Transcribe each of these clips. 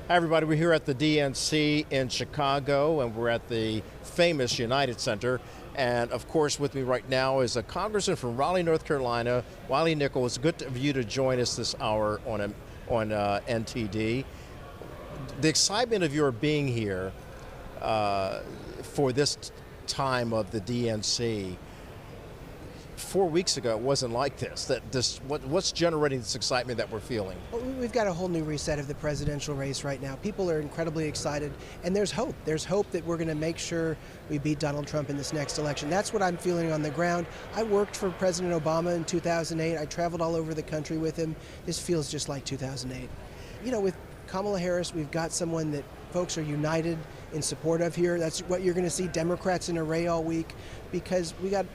Hi everybody, we're here at the DNC in Chicago and we're at the famous United Center. And of course with me right now is a congressman from Raleigh, North Carolina, Wiley Nickel. It's good of you to join us this hour on NTD. The excitement of your being here for this time of the DNC, 4 weeks ago, it wasn't like this. What's generating this excitement that we're feeling? Well, we've got a whole new reset of the presidential race right now. People are incredibly excited, and there's hope. There's hope that we're going to make sure we beat Donald Trump in this next election. That's what I'm feeling on the ground. I worked for President Obama in 2008. I traveled all over the country with him. This feels just like 2008. You know, with Kamala Harris, we've got someone that folks are united in support of here. That's what you're going to see, Democrats in array all week, because we got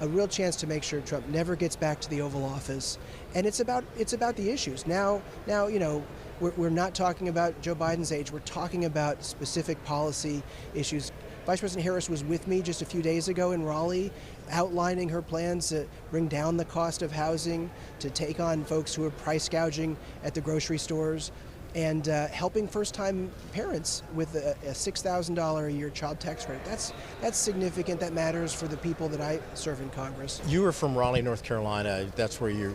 a real chance to make sure Trump never gets back to the Oval Office. And it's about the issues. Now, you know, we're not talking about Joe Biden's age. We're talking about specific policy issues. Vice President Harris was with me just a few days ago in Raleigh, outlining her plans to bring down the cost of housing, to take on folks who are price gouging at the grocery stores, and helping first-time parents with a $6,000 a year child tax credit. That's significant. That matters for the people that I serve in Congress. You are from Raleigh, North Carolina. That's where your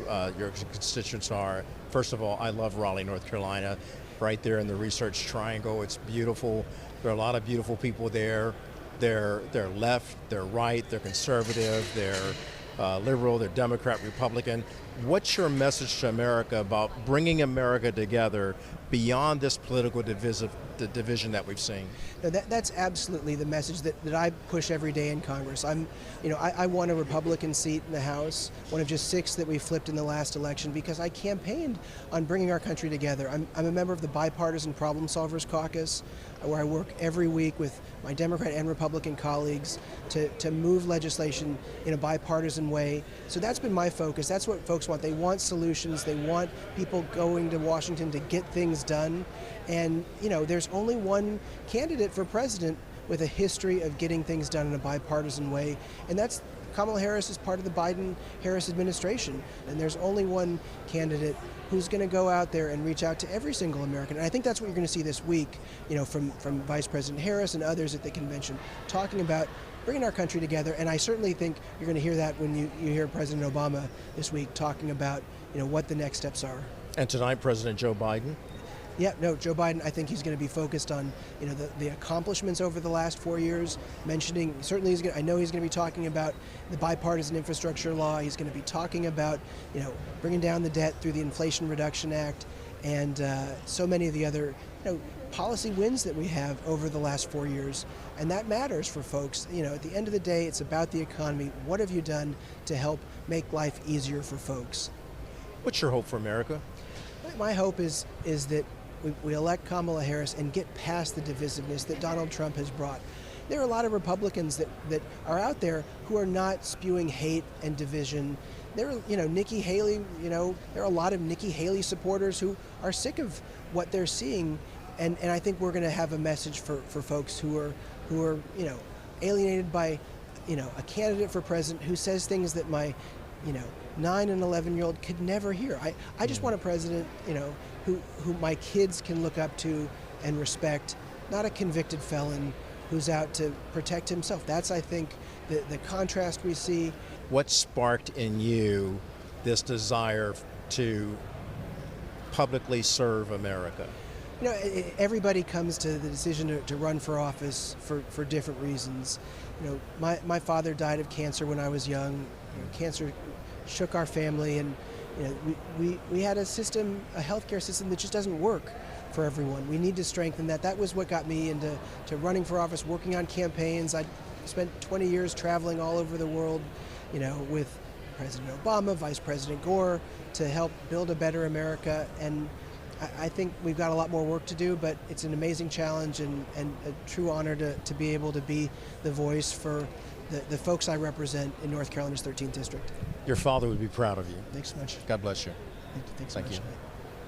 constituents are. First of all, I love Raleigh, North Carolina. Right there in the Research Triangle. It's beautiful. There are a lot of beautiful people there. They're left, they're right, they're conservative, they're liberal, they're Democrat, Republican. What's your message to America about bringing America together beyond this political division that we've seen? No, that's absolutely the message that I push every day in Congress. I won a Republican seat in the House, one of just 6 that we flipped in the last election, because I campaigned on bringing our country together. I'm a member of the Bipartisan Problem Solvers Caucus, where I work every week with my Democrat and Republican colleagues to move legislation in a bipartisan way. So that's been my focus. That's what folks want. They want solutions. They want people going to Washington to get things done. And, you know, there's only one candidate for president with a history of getting things done in a bipartisan way, and that's Kamala Harris is part of the Biden-Harris administration. And there's only one candidate who's going to go out there and reach out to every single American. And I think that's what you're going to see this week, you know, from Vice President Harris and others at the convention, talking about bringing our country together. And I certainly think you're going to hear that when you hear President Obama this week talking about, you know, what the next steps are. And tonight, President Joe Biden? Yeah, no, Joe Biden, I think he's going to be focused on, you know, the accomplishments over the last 4 years, mentioning, certainly I know he's going to be talking about the bipartisan infrastructure law. He's going to be talking about, you know, bringing down the debt through the Inflation Reduction Act and so many of the other, you know, policy wins that we have over the last 4 years. And that matters for folks. You know, at the end of the day, it's about the economy. What have you done to help make life easier for folks? What's your hope for America? My hope is that we elect Kamala Harris and get past the divisiveness that Donald Trump has brought. There are a lot of Republicans that are out there who are not spewing hate and division. There are, you know, Nikki Haley, you know, there are a lot of Nikki Haley supporters who are sick of what they're seeing, and I think we're going to have a message for folks who are, you know, alienated by, you know, a candidate for president who says things that my, you know, 9 and 11-year-old could never hear. I just want a president, you know, who my kids can look up to and respect, not a convicted felon who's out to protect himself. That's, I think, the contrast we see. What sparked in you this desire to publicly serve America? You know, everybody comes to the decision to run for office for different reasons. You know, my father died of cancer when I was young. You know, cancer shook our family, and you know, we had a healthcare system that just doesn't work for everyone. We need to strengthen that. That was what got me into running for office, working on campaigns. I spent 20 years traveling all over the world, you know, with President Obama, Vice President Gore, to help build a better America. And I think we've got a lot more work to do, but it's an amazing challenge and a true honor to be able to be the voice for the folks I represent in North Carolina's 13th District. Your father would be proud of you. Thanks so much. God bless you. Thanks so much. You.